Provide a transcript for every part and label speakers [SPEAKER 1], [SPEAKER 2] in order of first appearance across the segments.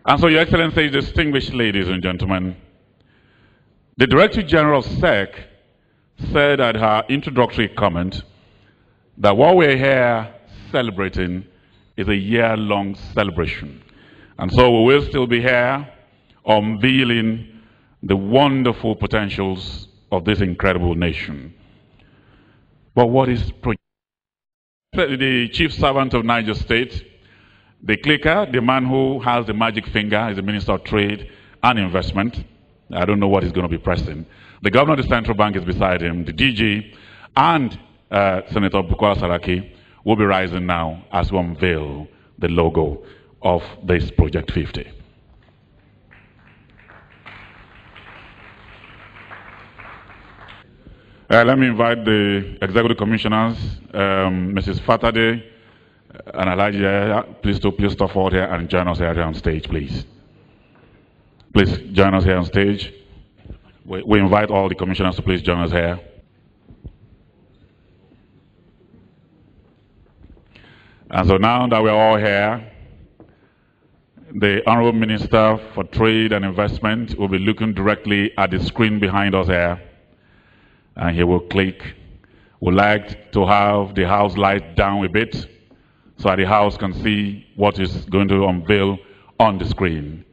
[SPEAKER 1] And so, Your Excellency, distinguished ladies and gentlemen, the Director General of SEC said at her introductory comment that what we're here celebrating is a year-long celebration. And so we will still be here unveiling the wonderful potentials of this incredible nation. But what is the chief servant of Niger State, the clicker, the man who has the magic finger, is the Minister of Trade and Investment. I don't know what he's going to be pressing. The governor of the central bank is beside him, the DG, and Senator Bukola Saraki will be rising now as we unveil the logo of this Project 50. Let me invite the executive commissioners, Mrs. Fatade and Elijah, please step forward here and join us here on stage, please. Please join us here on stage. We invite all the commissioners to please join us here. And so now that we're all here, the Honorable Minister for Trade and Investment will be looking directly at the screen behind us here. And he will click. We'd like to have the house light down a bit so that the house can see what is going to unveil on the screen.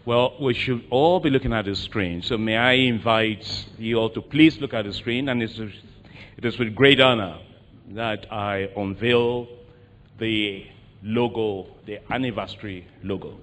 [SPEAKER 2] Well, we should all be looking at the screen. So may I invite you all to please look at the screen. And it is with great honor that I unveil the logo, the anniversary logo.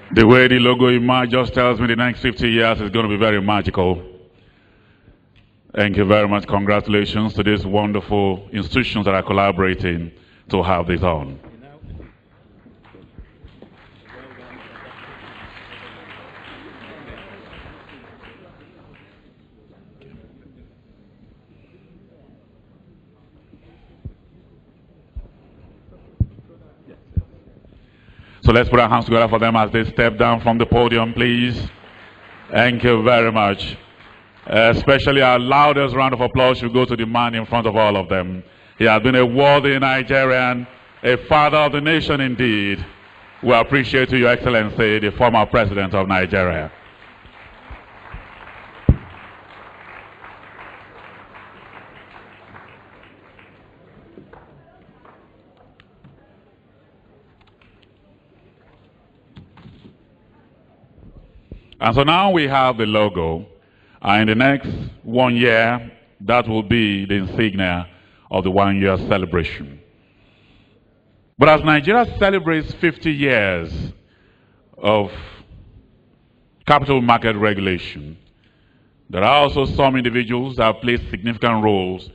[SPEAKER 1] The way the logo emerged just tells me the next 50 years is going to be very magical. Thank you very much. Congratulations to these wonderful institutions that are collaborating to have this on. So let's put our hands together for them as they step down from the podium, please. Thank you very much. Especially our loudest round of applause should go to the man in front of all of them. He has been a worthy Nigerian, a father of the nation indeed. We appreciate you, Your Excellency, the former president of Nigeria. And so now we have the logo, and in the next 1 year, that will be the insignia of the 1-year celebration. But as Nigeria celebrates 50 years of capital market regulation, there are also some individuals that have played significant roles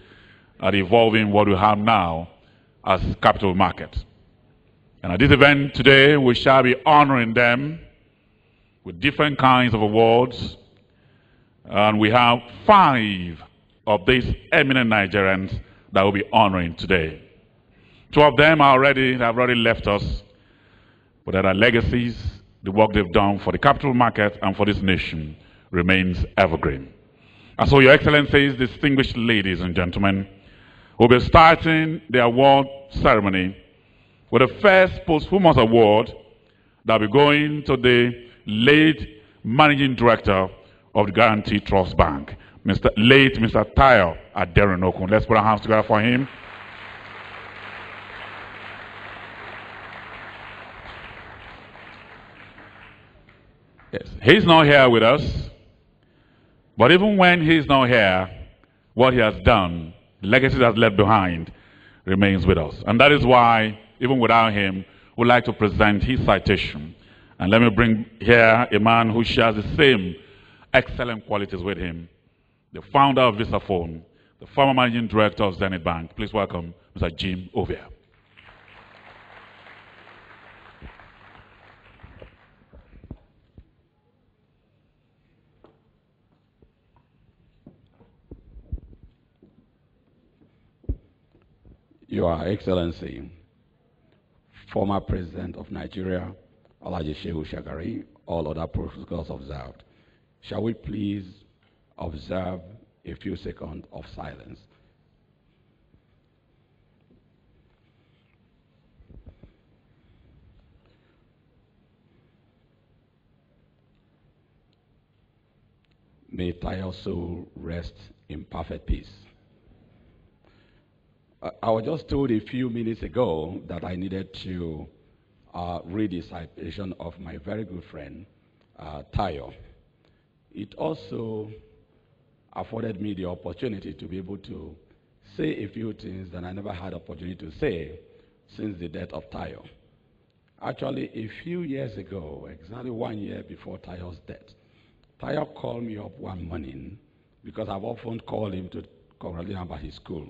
[SPEAKER 1] at evolving what we have now as capital markets. And at this event today, we shall be honoring them with different kinds of awards, and we have 5 of these eminent Nigerians that we'll be honoring today. 2 of them have already left us, but their legacies, the work they've done for the capital market and for this nation remains evergreen. And so, Your Excellencies, distinguished ladies and gentlemen, we'll be starting the award ceremony with the first posthumous award that will be going to the late Managing Director of the Guarantee Trust Bank, Mr. Tayo Aderonokun. Let's put our hands together for him. Yes. He's not here with us, but even when he's not here, what he has done, the legacy that's left behind, remains with us. And that is why, even without him, we'd like to present his citation. And let me bring here a man who shares the same excellent qualities with him, the founder of VisaPhone, the former managing director of Zenith Bank. Please welcome Mr. Jim Ovia.
[SPEAKER 3] Your Excellency, former President of Nigeria, Alhaji Shehu Shagari, all other protocols observed. Shall we please observe a few seconds of silence? May Tayo's soul rest in perfect peace. I was just told a few minutes ago that I needed to read the citation of my very good friend, Tayo. It also afforded me the opportunity to be able to say a few things that I never had opportunity to say since the death of Tayo. Actually, a few years ago, exactly 1 year before Tayo's death, Tayo called me up one morning because I've often called him to congratulate him about his school.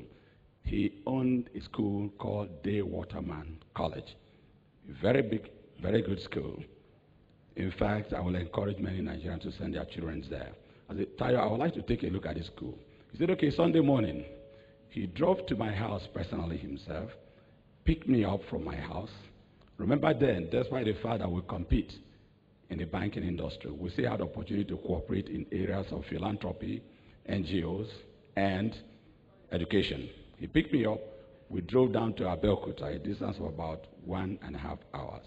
[SPEAKER 3] He owned a school called Day Waterman College. A very big, very good school. In fact, I will encourage many Nigerians to send their children there. I said, Tayo, I would like to take a look at this school. He said, okay, Sunday morning. He drove to my house personally himself, picked me up from my house. Remember then, that's why the father will compete in the banking industry. We still had the opportunity to cooperate in areas of philanthropy, NGOs, and education. He picked me up. We drove down to Abeokuta, a distance of about 1.5 hours.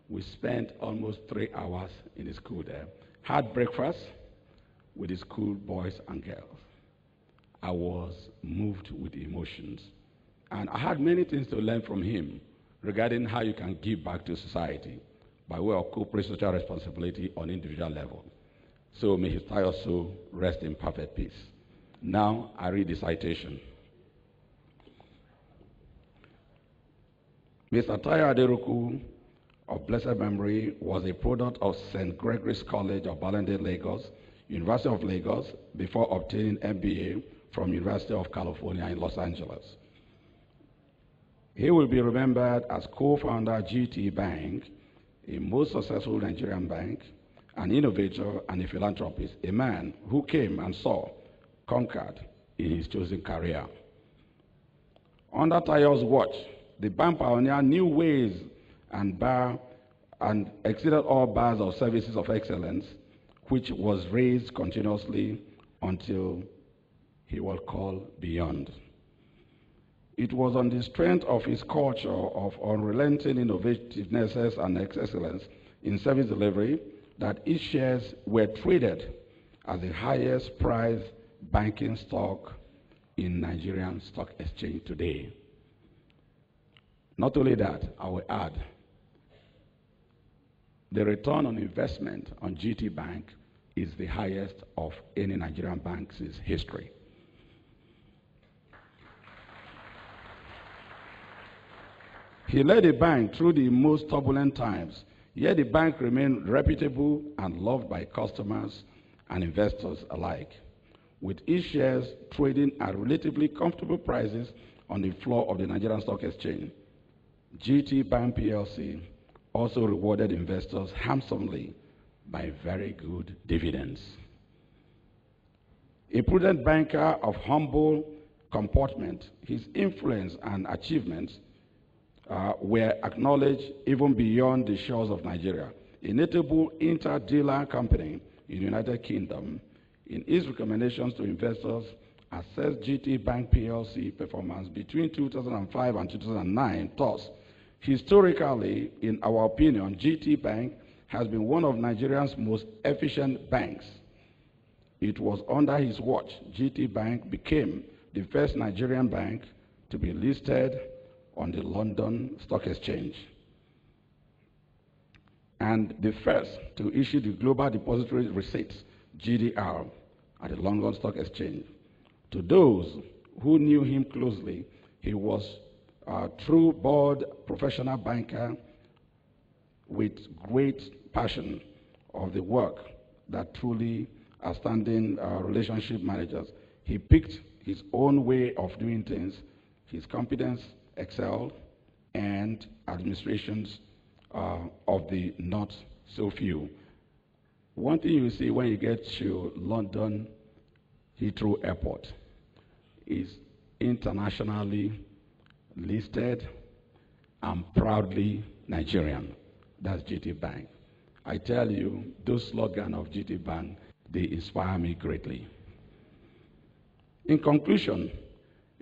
[SPEAKER 3] We spent almost 3 hours in the school there. Had breakfast with the school boys and girls. I was moved with emotions. And I had many things to learn from him regarding how you can give back to society by way of corporate social responsibility on individual level. So may his tired soul rest in perfect peace. Now I read the citation. Mr. Tayo Aderoku, of blessed memory, was a product of St. Gregory's College of Balande, Lagos, University of Lagos, before obtaining MBA from University of California in Los Angeles. He will be remembered as co-founder GT Bank, a most successful Nigerian bank, an innovator and a philanthropist, a man who came and saw, conquered in his chosen career. Under Tayo's watch, the bank pioneered new ways and exceeded all bars of services of excellence, which was raised continuously until he was called beyond. It was on the strength of his culture of unrelenting innovativeness and excellence in service delivery that its shares were traded as the highest priced banking stock in Nigerian stock exchange today. Not only that, I will add, the return on investment on GT Bank is the highest of any Nigerian bank's history. He led the bank through the most turbulent times, yet the bank remained reputable and loved by customers and investors alike, with its shares trading at relatively comfortable prices on the floor of the Nigerian Stock Exchange. GT Bank PLC also rewarded investors handsomely by very good dividends. A prudent banker of humble comportment, his influence and achievements were acknowledged even beyond the shores of Nigeria. A notable inter-dealer company in the United Kingdom, in its recommendations to investors, assessed GT Bank PLC performance between 2005 and 2009. Thus, historically, in our opinion, GT Bank has been one of Nigeria's most efficient banks. It was under his watch GT Bank became the first Nigerian bank to be listed on the London Stock Exchange. and the first to issue the Global Depository Receipts, GDR, at the London Stock Exchange. To those who knew him closely, he was a true board professional banker with great passion of the work that truly outstanding relationship managers. He picked his own way of doing things. His competence excelled, and administrations of the not so few. One thing you see when you get to London Heathrow Airport is internationally listed and proudly Nigerian. That's GT Bank. I tell you, those slogans of GT Bank, they inspire me greatly. In conclusion,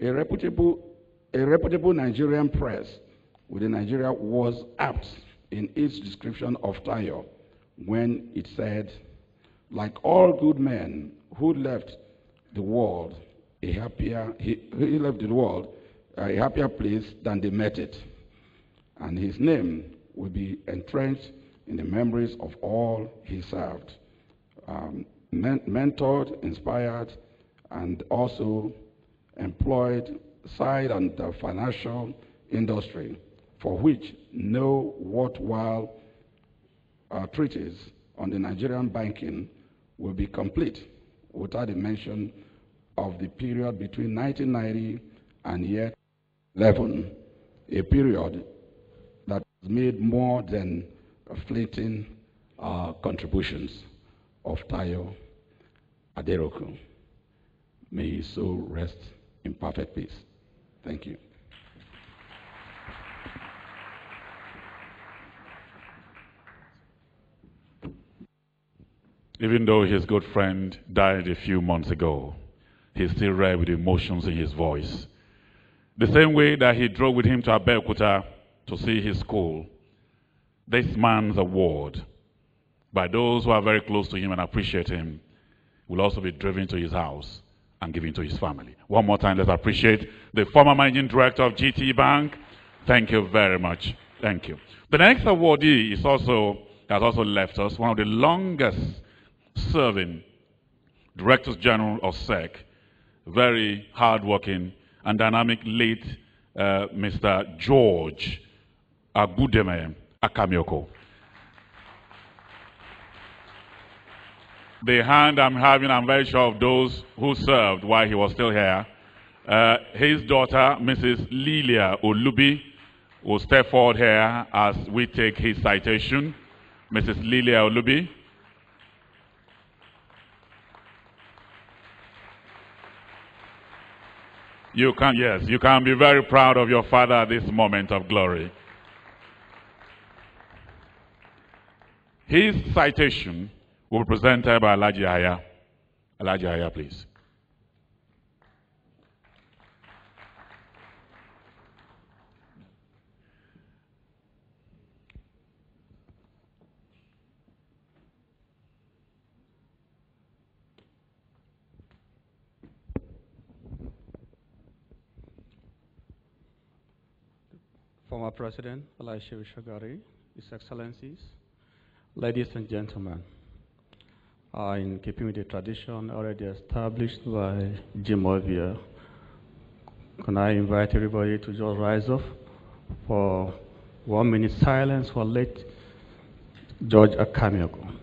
[SPEAKER 3] a reputable Nigerian press within Nigeria was apt in its description of Tayo when it said, like all good men who left the world a happier place than they met it, and his name will be entrenched in the memories of all he served, mentored, inspired, and also employed side and the financial industry, for which no worthwhile treatise on the Nigerian banking will be complete without a mention of the period between 1990 and year 11, a period that made more than fleeting contributions of Tayo Aderoku. May his soul rest in perfect peace. Thank you.
[SPEAKER 1] Even though his good friend died a few months ago, he's still rare with emotions in his voice. The same way that he drove with him to Abeokuta to see his school, this man's award, by those who are very close to him and appreciate him, will also be driven to his house and given to his family. One more time, let's appreciate the former managing director of GT Bank. Thank you very much. Thank you. The next awardee has also left us, one of the longest serving Directors General of SEC, very hardworking and dynamic late Mr. George Agudeme Akamioko. The hand I'm having, I'm very sure of those who served while he was still here. His daughter, Mrs. Lilia Olubi, will step forward here as we take his citation. Mrs. Lilia Olubi. You can be very proud of your father at this moment of glory. His citation will be presented by Alhaji Aya. Alhaji Aya, please.
[SPEAKER 4] Former President Elisha Shagari, His Excellencies, ladies and gentlemen, in keeping with the tradition already established by Jim Ovia, can I invite everybody to just rise up for 1 minute silence for late George Akamioko.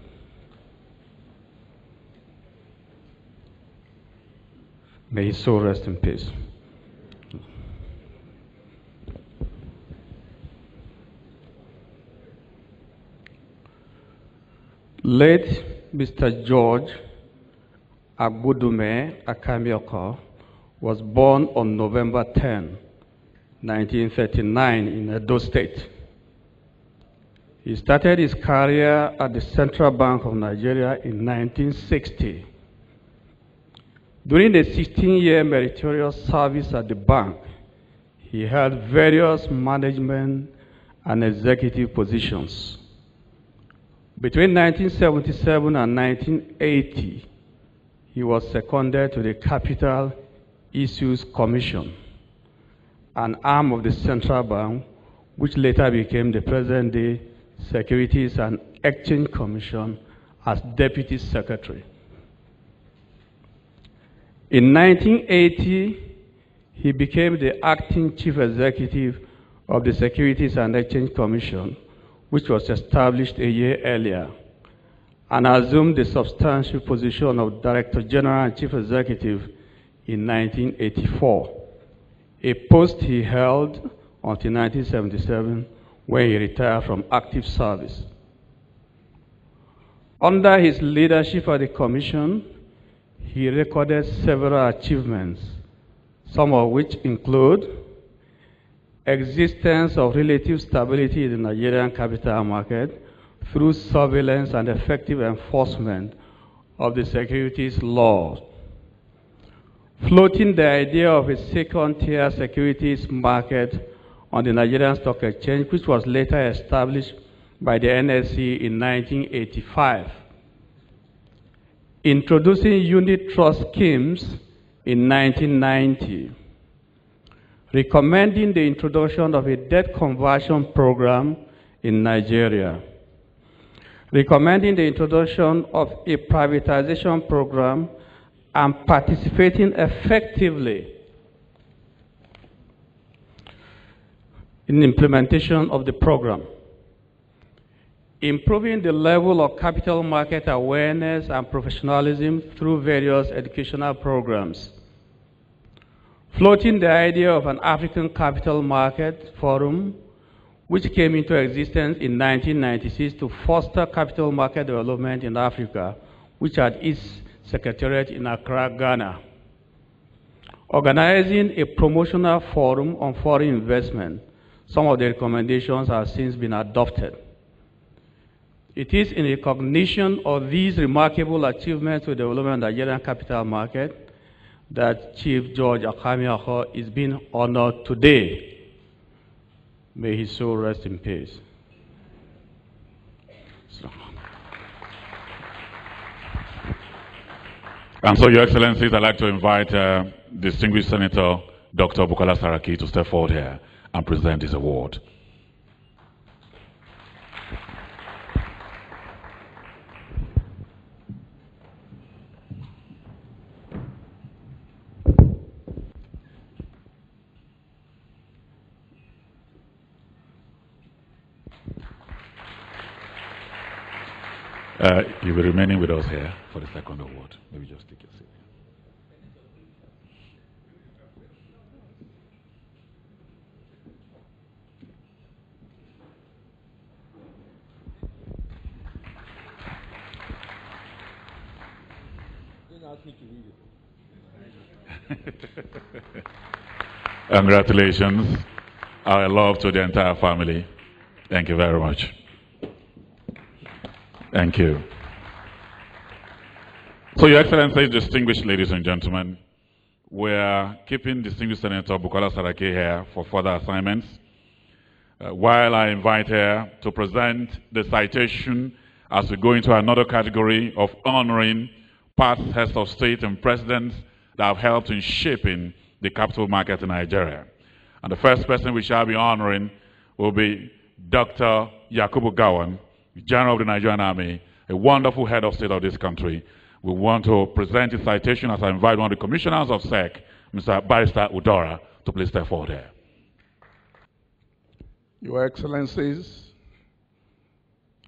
[SPEAKER 4] May his soul rest in peace. Late Mr. George Agbudume Akamioko was born on November 10, 1939 in Edo State. He started his career at the Central Bank of Nigeria in 1960. During the 16-year meritorious service at the bank, he held various management and executive positions. Between 1977 and 1980, he was seconded to the Capital Issues Commission, an arm of the Central Bank, which later became the present-day Securities and Exchange Commission as Deputy Secretary. In 1980, he became the acting Chief Executive of the Securities and Exchange Commission, which was established a year earlier, and assumed the substantial position of Director General and Chief Executive in 1984, a post he held until 1977, when he retired from active service. Under his leadership at the Commission, he recorded several achievements, some of which include existence of relative stability in the Nigerian capital market through surveillance and effective enforcement of the securities laws, floating the idea of a second-tier securities market on the Nigerian Stock Exchange, which was later established by the NSE in 1985, introducing unit trust schemes in 1990, recommending the introduction of a debt conversion program in Nigeria, recommending the introduction of a privatization program, and participating effectively in the implementation of the program, improving the level of capital market awareness and professionalism through various educational programs, floating the idea of an African Capital Market Forum, which came into existence in 1996 to foster capital market development in Africa, which had its secretariat in Accra, Ghana, organizing a promotional forum on foreign investment. Some of the recommendations have since been adopted. It is in recognition of these remarkable achievements to the development of the Nigerian capital market that Chief George Akami-Aho is being honored today. May his soul rest in peace.
[SPEAKER 1] And so, Your Excellencies, I'd like to invite distinguished Senator Dr. Bukola Saraki to step forward here and present his award. You'll be remaining with us here for the second award. Maybe just take your seat. Congratulations. Our love to the entire family. Thank you very much. Thank you. So, Your Excellencies, distinguished ladies and gentlemen, we're keeping distinguished Senator Bukola Saraki here for further assignments, while I invite her to present the citation as we go into another category of honoring past heads of state and presidents that have helped in shaping the capital market in Nigeria. And the first person we shall be honoring will be Dr. Yakubu Gowon, General of the Nigerian Army, a wonderful head of state of this country. We want to present his citation as I invite one of the commissioners of SEC, Mr. Barrister Udora, to please step forward here.
[SPEAKER 5] Your Excellencies,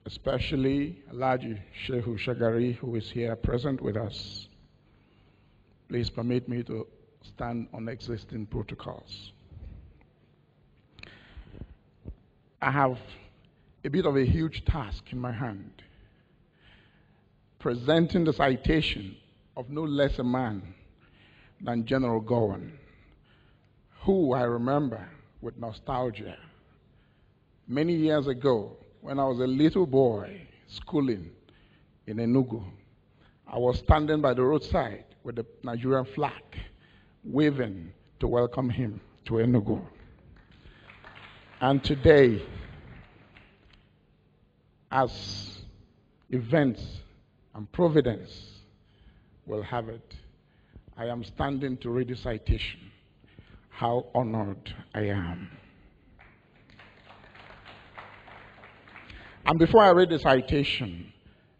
[SPEAKER 5] especially Alhaji Shehu Shagari, who is here present with us, please permit me to stand on existing protocols. I have a bit of a huge task in my hand, presenting the citation of no less a man than General Gowon, who I remember with nostalgia. Many years ago, when I was a little boy schooling in Enugu, I was standing by the roadside with the Nigerian flag, waving to welcome him to Enugu. And today, as events and providence will have it, I am standing to read the citation. How honored I am. And before I read the citation,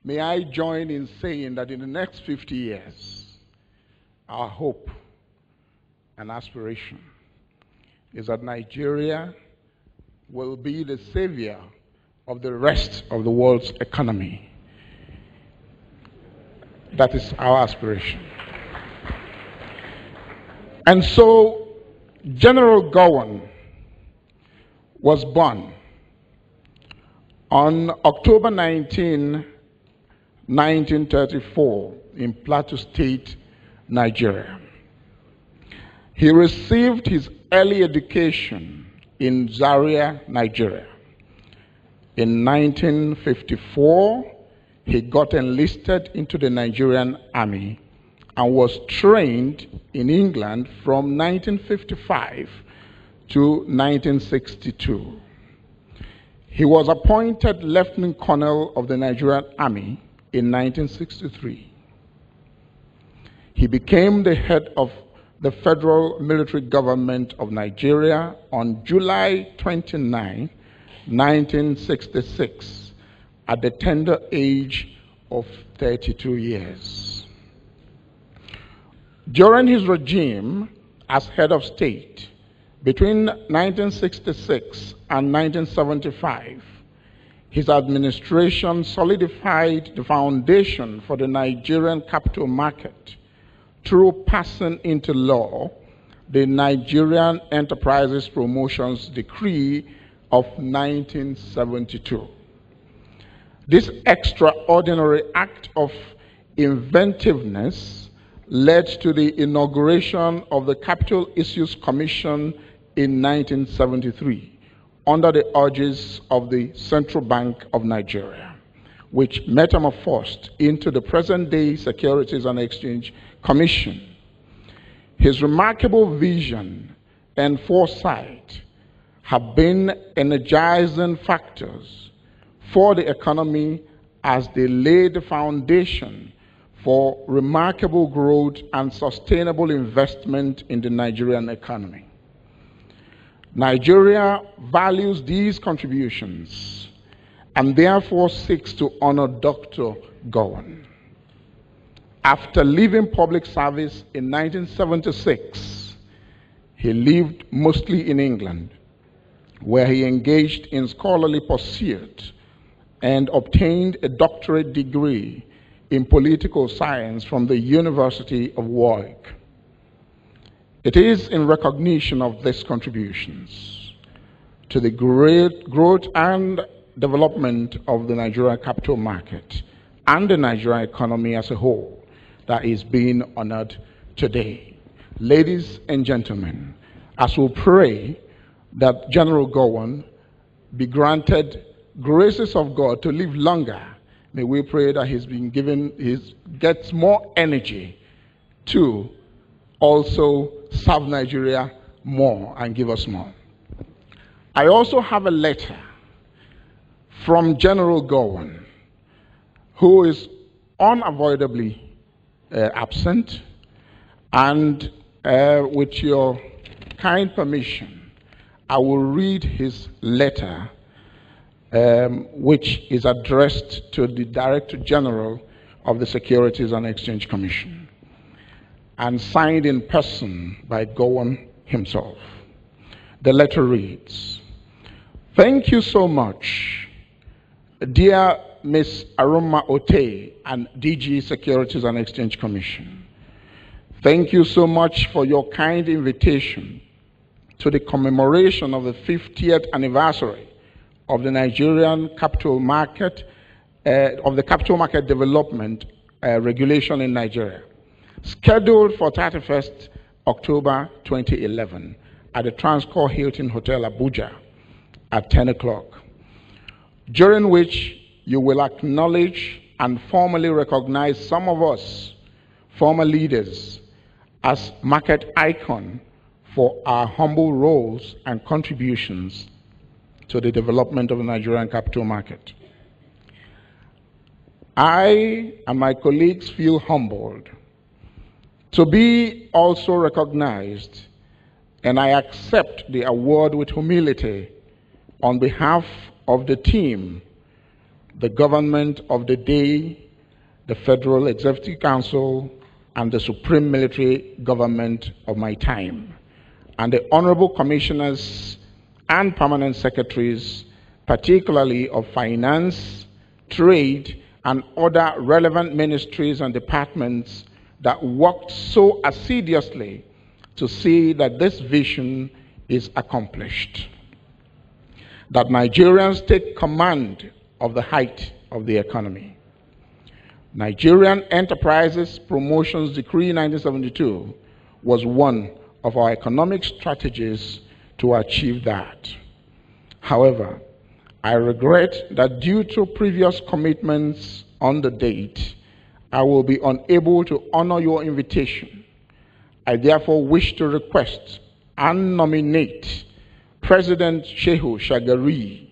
[SPEAKER 5] may I join in saying that in the next 50 years, our hope and aspiration is that Nigeria will be the savior of the rest of the world's economy. That is our aspiration. And so, General Gowon was born on October 19, 1934, in Plateau State, Nigeria. He received his early education in Zaria, Nigeria. In 1954, he got enlisted into the Nigerian army and was trained in England from 1955 to 1962. He was appointed Lieutenant Colonel of the Nigerian Army in 1963. He became the head of the federal military government of Nigeria on July 29, 1966, at the tender age of 32 years. During his regime as head of state, between 1966 and 1975, his administration solidified the foundation for the Nigerian capital market through passing into law the Nigerian Enterprises Promotions Decree of 1972. This extraordinary act of inventiveness led to the inauguration of the Capital Issues Commission in 1973 under the urges of the Central Bank of Nigeria, which metamorphosed into the present-day Securities and Exchange Commission. His remarkable vision and foresight have been energizing factors for the economy as they laid the foundation for remarkable growth and sustainable investment in the Nigerian economy. Nigeria values these contributions and therefore seeks to honor Dr. Gowon. After leaving public service in 1976, he lived mostly in England, where he engaged in scholarly pursuit and obtained a doctorate degree in political science from the University of Warwick. It is in recognition of these contributions to the great growth and development of the Nigerian capital market and the Nigerian economy as a whole that is being honored today. Ladies and gentlemen, as we pray that General Gowon be granted graces of God to live longer, may we pray that he's been given, gets more energy to also serve Nigeria more and give us more. I also have a letter from General Gowon, who is unavoidably absent, and with your kind permission, I will read his letter, which is addressed to the Director General of the Securities and Exchange Commission and signed in person by Gowon himself. The letter reads, "Thank you so much, dear Ms. Aroma Ote and DG Securities and Exchange Commission. Thank you so much for your kind invitation to the commemoration of the 50th anniversary of the Nigerian capital market, of the capital market development regulation in Nigeria, scheduled for 31st October 2011 at the Transcorp Hilton Hotel, Abuja at 10 o'clock, during which you will acknowledge and formally recognize some of us, former leaders, as market icon for our humble roles and contributions to the development of the Nigerian capital market. I and my colleagues feel humbled to be also recognized, and I accept the award with humility on behalf of the team the government of the day, the Federal Executive Council, and the Supreme Military Government of my time, and the honorable commissioners and permanent secretaries, particularly of finance, trade, and other relevant ministries and departments that worked so assiduously to see that this vision is accomplished. That Nigerians take command of the height of the economy. Nigerian Enterprises Promotions Decree 1972 was one of our economic strategies to achieve that. However, I regret that due to previous commitments on the date, I will be unable to honor your invitation. I therefore wish to request and nominate President Shehu Shagari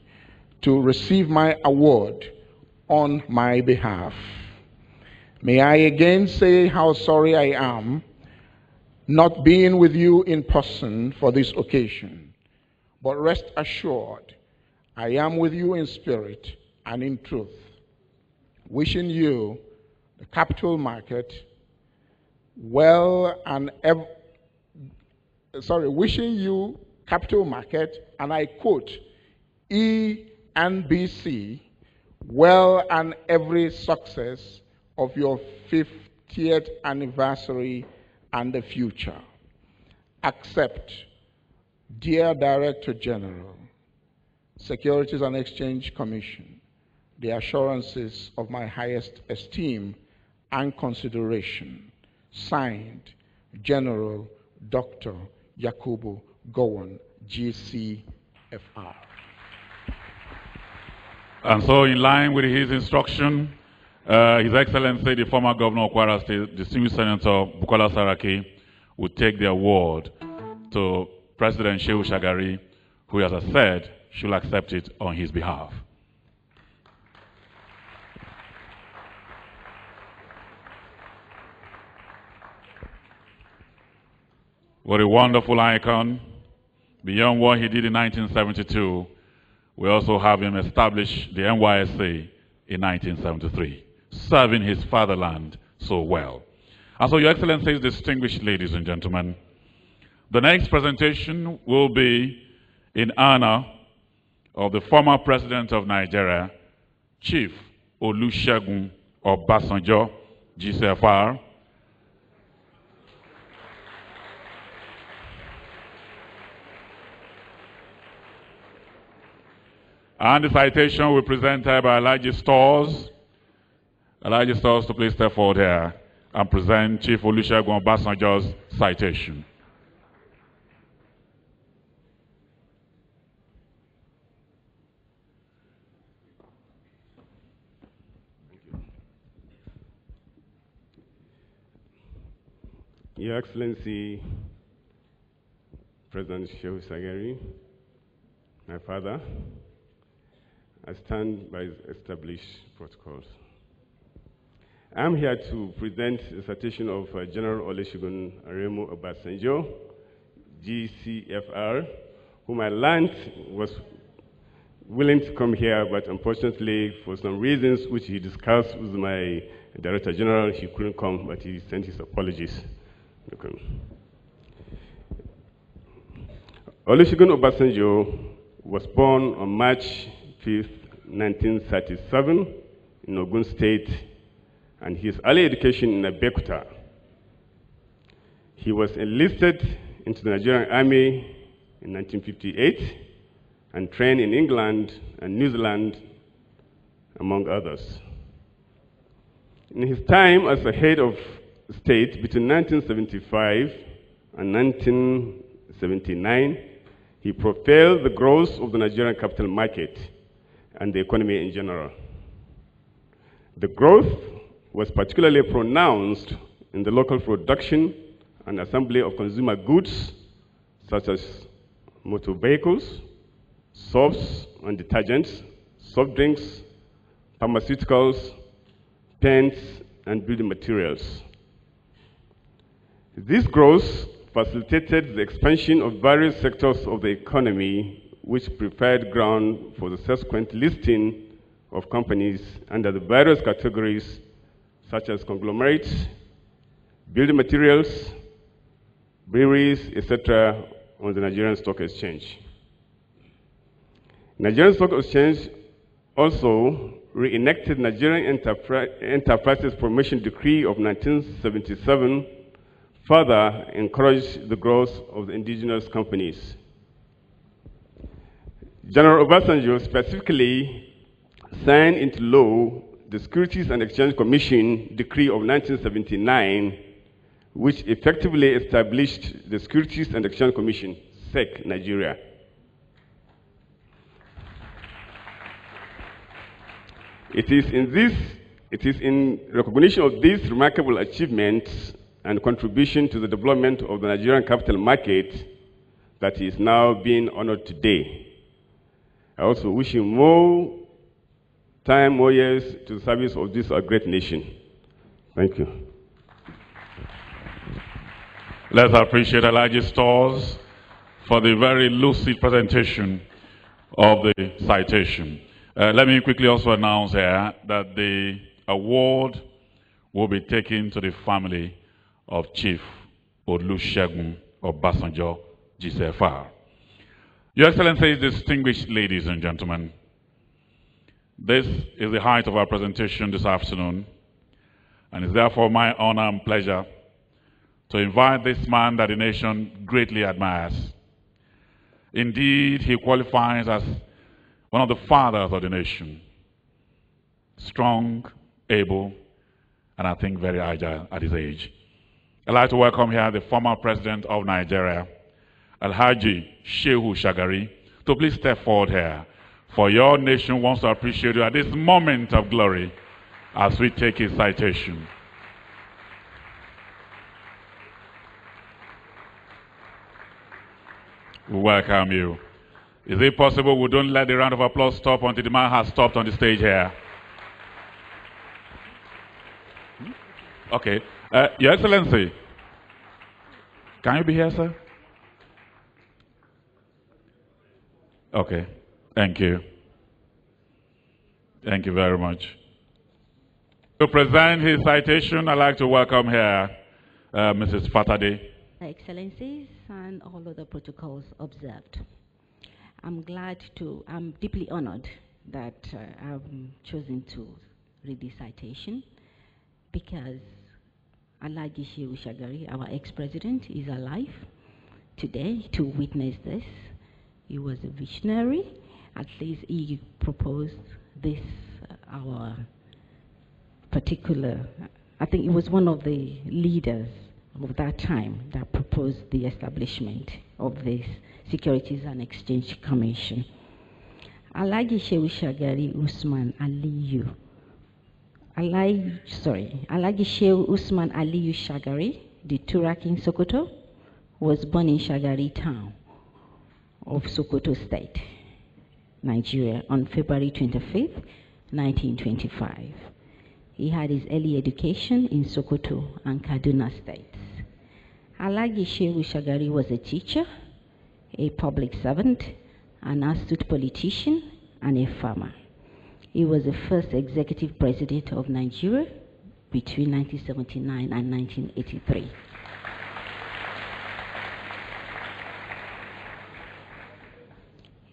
[SPEAKER 5] to receive my award on my behalf. May I again say how sorry I am not being with you in person for this occasion, but rest assured, I am with you in spirit and in truth, wishing you the capital market wishing you capital market, and I quote, ENBC, well and every success of your 50th anniversary and the future. Accept, dear Director General, Securities and Exchange Commission, the assurances of my highest esteem and consideration. Signed, General Dr. Yakubu Gowon, GCFR.
[SPEAKER 1] And so, in line with his instruction, His Excellency, the former Governor of Kwara State, distinguished Senator Bukola Saraki, will take the award to President Shehu Shagari, who, as I said, should accept it on his behalf. What a wonderful icon. Beyond what he did in 1972, we also have him establish the NYSA in 1973, serving his fatherland so well. And so, Your Excellencies, distinguished ladies and gentlemen, the next presentation will be in honor of the former President of Nigeria, Chief Olusegun Obasanjo, GCFR. And the citation will be presented by Alhaji Stores. Alhaji Stores to please step forward here and present Chief Olusegun Obasanjo's citation.
[SPEAKER 6] Your Excellency, President Shehu Shagari, my father, I stand by established protocols. I'm here to present the citation of General Olusegun Aremu Obasanjo, GCFR, whom I learned was willing to come here, but unfortunately, for some reasons which he discussed with my Director General, he couldn't come, but he sent his apologies. Olusegun Obasanjo was born on March 5th, 1937 in Ogun State, and his early education in Abeokuta. He was enlisted into the Nigerian Army in 1958 and trained in England and New Zealand, among others. In his time as the head of state between 1975 and 1979, he propelled the growth of the Nigerian capital market and the economy in general. The growth was particularly pronounced in the local production and assembly of consumer goods such as motor vehicles, soaps and detergents, soft drinks, pharmaceuticals, paints, and building materials. This growth facilitated the expansion of various sectors of the economy, which prepared ground for the subsequent listing of companies under the various categories such as conglomerates, building materials, breweries, etc. on the Nigerian Stock Exchange. Nigerian Stock Exchange also reenacted Nigerian Enterprises Promotion Decree of 1977, further encouraged the growth of the indigenous companies. General Obasanjo specifically signed into law the Securities and Exchange Commission Decree of 1979, which effectively established the Securities and Exchange Commission, SEC, Nigeria. It is in recognition of these remarkable achievements and contribution to the development of the Nigerian capital market that he is now being honored today. I also wish him more time, more years to the service of this great nation. Thank you.
[SPEAKER 1] Let's appreciate Alhaji Stores for the very lucid presentation of the citation. Let me quickly also announce here that the award will be taken to the family of Chief Olusegun Obasanjo, GCFR. Your Excellencies, distinguished ladies and gentlemen, this is the height of our presentation this afternoon, and it's therefore my honor and pleasure to invite this man that the nation greatly admires. Indeed, he qualifies as one of the fathers of the nation, strong, able, and I think very agile at his age. I'd like to welcome here the former president of Nigeria, Alhaji Shehu Shagari, to please step forward here, for your nation wants to appreciate you at this moment of glory as we take his citation. We welcome you. Is it possible we don't let the round of applause stop until the man has stopped on the stage here? Okay. Your Excellency, can you be here, sir? Okay. Thank you. Thank you very much. To present his citation, I'd like to welcome here Mrs. Fatade.
[SPEAKER 7] Excellencies and all of the protocols observed. I'm deeply honored that I've chosen to read this citation because Alhaji Shehu Shagari, our ex-president, is alive today to witness this. He was a visionary. At least he proposed this, our particular, I think he was one of the leaders of that time that proposed the establishment of this Securities and Exchange Commission. Alhaji Shehu Shagari Usman Aliyu. Alhaji Shehu Usman Aliyu Shagari, the Turakin Sokoto, was born in Shagari town of Sokoto State, Nigeria, on February 25th, 1925. He had his early education in Sokoto and Kaduna states. Alhaji Shehu Shagari was a teacher, a public servant, an astute politician, and a farmer. He was the first executive president of Nigeria between 1979 and 1983.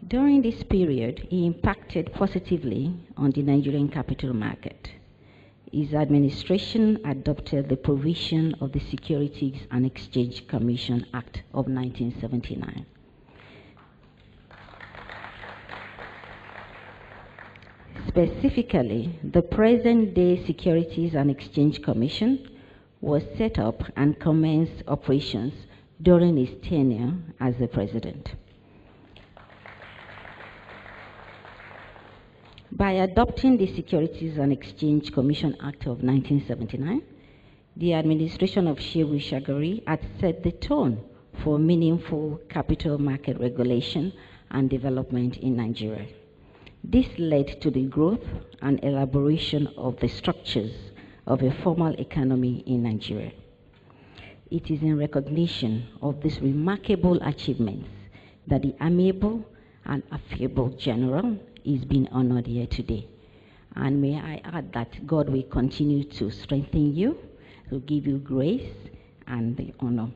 [SPEAKER 7] During this period, he impacted positively on the Nigerian capital market. His administration adopted the provision of the Securities and Exchange Commission Act of 1979. Specifically, the present-day Securities and Exchange Commission was set up and commenced operations during his tenure as the president. By adopting the Securities and Exchange Commission Act of 1979, the administration of Shehu Shagari had set the tone for meaningful capital market regulation and development in Nigeria. This led to the growth and elaboration of the structures of a formal economy in Nigeria. It is in recognition of these remarkable achievements that the amiable and affable general is being honored here today. And may I add that God will continue to strengthen you, to give you grace and the honor.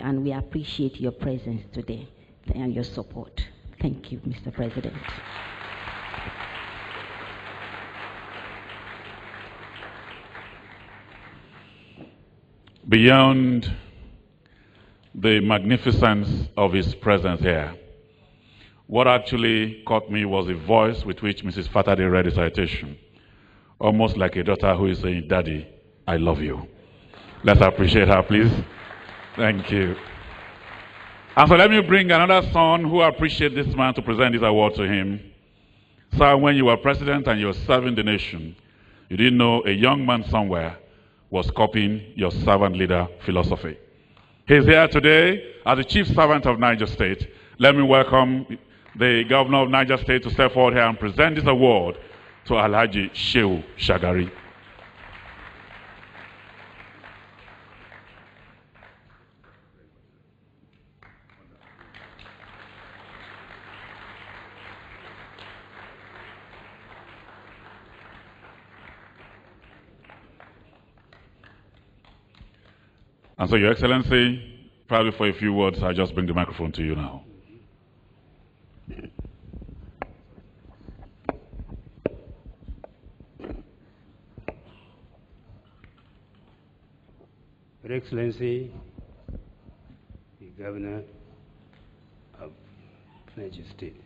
[SPEAKER 7] And we appreciate your presence today and your support. Thank you, Mr. President.
[SPEAKER 1] Beyond the magnificence of his presence here, what actually caught me was the voice with which Mrs. Fatade read the citation, almost like a daughter who is saying, "Daddy, I love you." Let's appreciate her, please. Thank you. And so let me bring another son who appreciates this man to present this award to him. Sir, when you were president and you were serving the nation, you didn't know a young man somewhere was copying your servant leader philosophy. He's here today as the chief servant of Niger State. Let me welcome the governor of Niger State to step forward here and present this award to Alhaji Shehu Shagari. And so, Your Excellency, probably for a few words, I just bring the microphone to you now.
[SPEAKER 8] Your Excellency, the Governor of Niger State,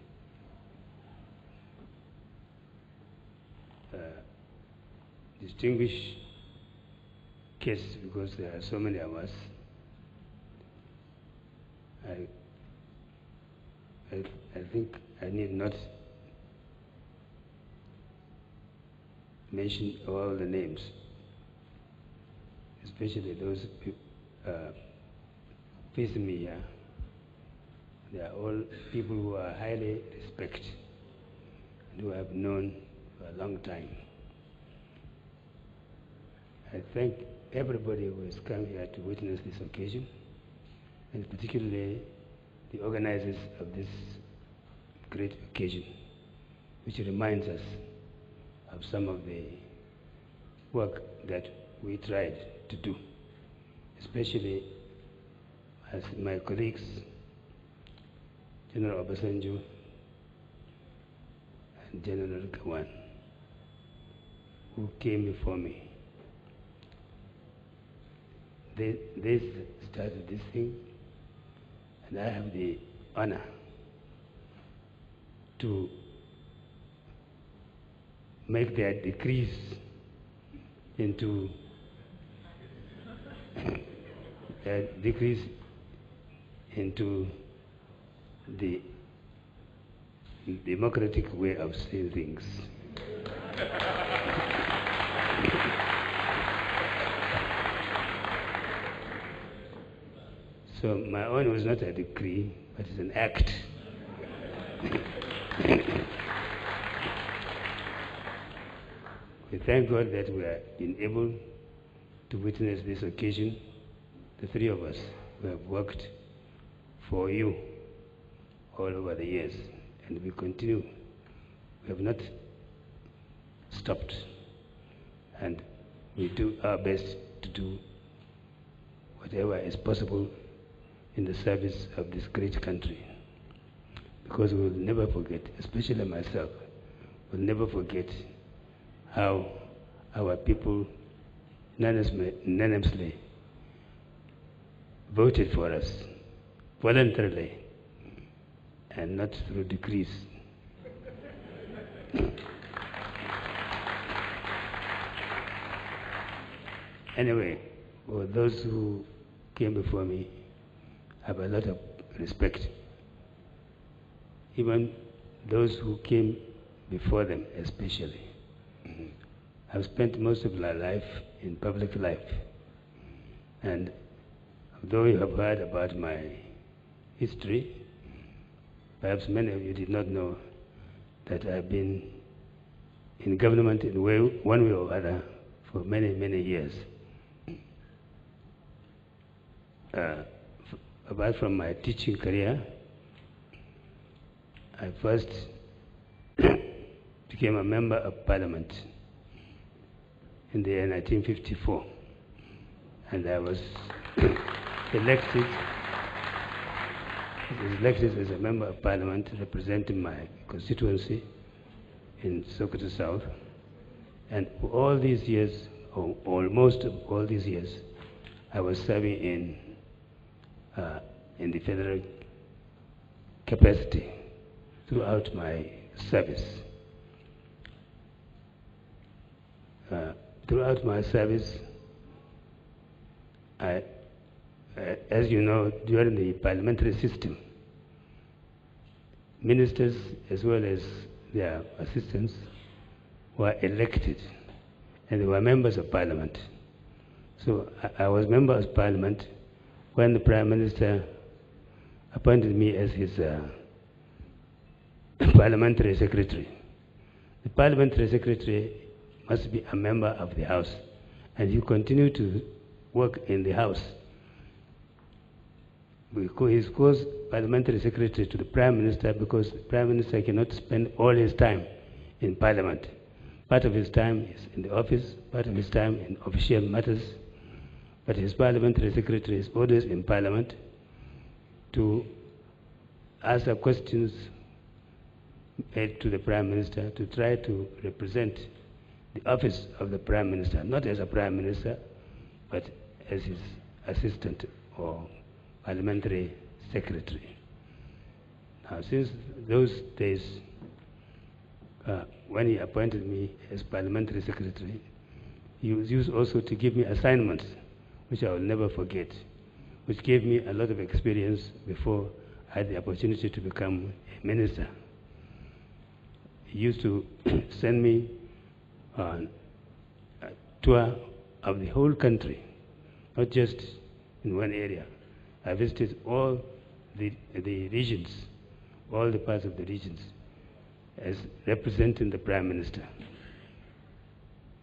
[SPEAKER 8] distinguished guests, because there are so many of us, I think I need not mention all the names, especially those facing me here. They are all people who are highly respected and who I've known for a long time. I thank everybody who has come here to witness this occasion, and particularly the organizers of this great occasion, which reminds us of some of the work that we tried to do, especially as my colleagues, General Obasanjo and General Gawan, who came before me. They started this thing, and I have the honor to make their decrees into the democratic way of saying things. So my own was not a decree, but it's an act. We thank God that we have been able to witness this occasion, the three of us who have worked for you all over the years, and we continue. We have not stopped, and we do our best to do whatever is possible in the service of this great country. Because we will never forget, especially myself, will never forget how our people unanimously voted for us voluntarily and not through decrees. Anyway, for those who came before me, I have a lot of respect. Even those who came before them, especially. I've spent most of my life in public life. And although you have heard about my history, perhaps many of you did not know that I've been in government in one way or other for many, many years. Apart from my teaching career, I first became a member of parliament in the year 1954. And I was elected as a member of parliament representing my constituency in Sokoto South. And for all these years, or almost all these years, I was serving in the federal capacity throughout my service. Throughout my service, as you know, during the parliamentary system, ministers as well as their assistants were elected, and they were members of parliament. So I was member of parliament when the Prime Minister appointed me as his parliamentary secretary. The parliamentary secretary must be a member of the House, and you continue to work in the House. He's called parliamentary secretary to the Prime Minister because the Prime Minister cannot spend all his time in Parliament. Part of his time is in the office, part of his time in official matters, but his parliamentary secretary is always in Parliament to answer questions made to the Prime Minister, to try to represent the office of the Prime Minister, not as a Prime Minister, but as his assistant or parliamentary secretary. Now, since those days, when he appointed me as parliamentary secretary, he was used also to give me assignments, which I will never forget, which gave me a lot of experience before I had the opportunity to become a minister. He used to send me on a tour of the whole country, not just in one area. I visited all the regions, all the parts of the regions, as representing the Prime Minister.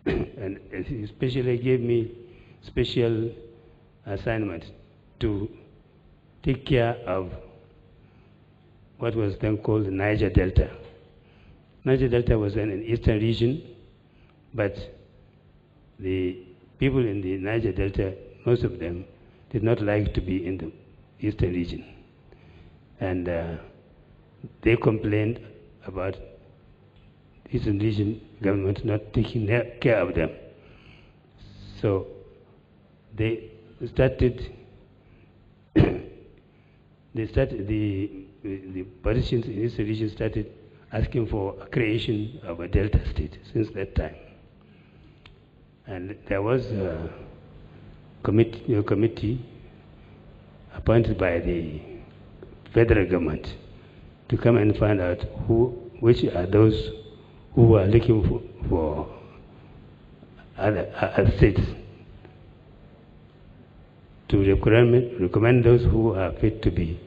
[SPEAKER 8] And he especially gave me special assignment to take care of what was then called the Niger Delta. Niger Delta was then an eastern region, but the people in the Niger Delta, most of them, did not like to be in the eastern region. And they complained about the eastern region government not taking care of them. So they started, the politicians in the eastern region started asking for a creation of a Delta state since that time. And there was a committee appointed by the federal government to come and find out which are those who are looking for other states, to recommend those who are fit to be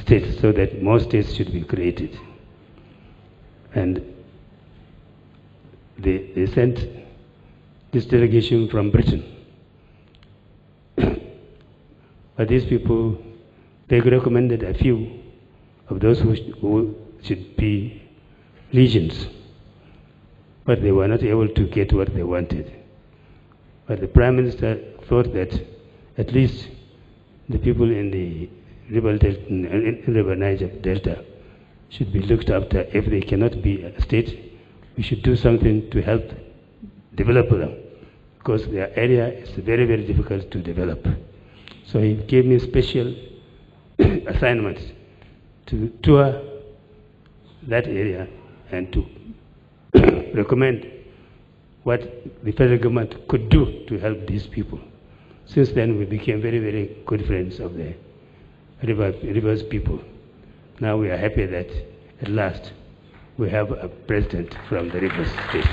[SPEAKER 8] states, so that more states should be created. And they sent this delegation from Britain. But these people, they recommended a few of those who should be legions, but they were not able to get what they wanted. But the Prime Minister thought that at least the people in the River Niger Delta should be looked after. If they cannot be a state, we should do something to help develop them, because their area is very, very difficult to develop. So he gave me special assignments to tour that area and to recommend what the federal government could do to help these people. Since then, we became very, very good friends of the Rivers people. Now we are happy that at last we have a president from the Rivers state.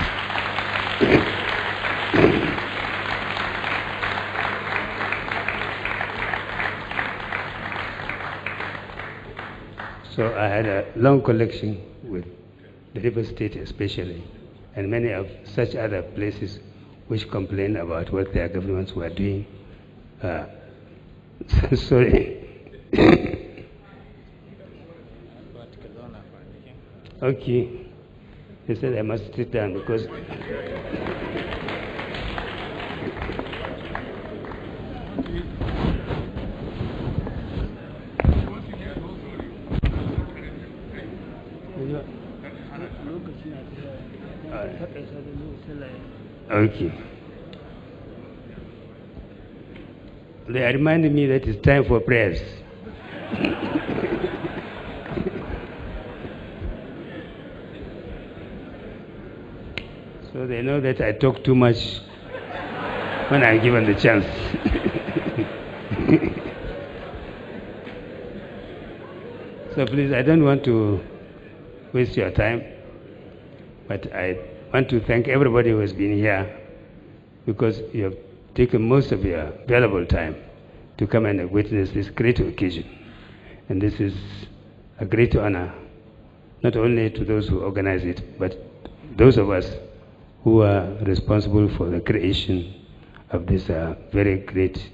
[SPEAKER 8] So I had a long collection with the River State especially, and many of such other places which complain about what their governments were doing. Sorry. Okay. He said I must sit down because Okay. They are reminding me that it's time for prayers. So they know that I talk too much when I'm given the chance. So please, I don't want to waste your time, but I want to thank everybody who has been here, because you have taken most of your valuable time to come and witness this great occasion. And this is a great honor, not only to those who organize it, but those of us who are responsible for the creation of this very great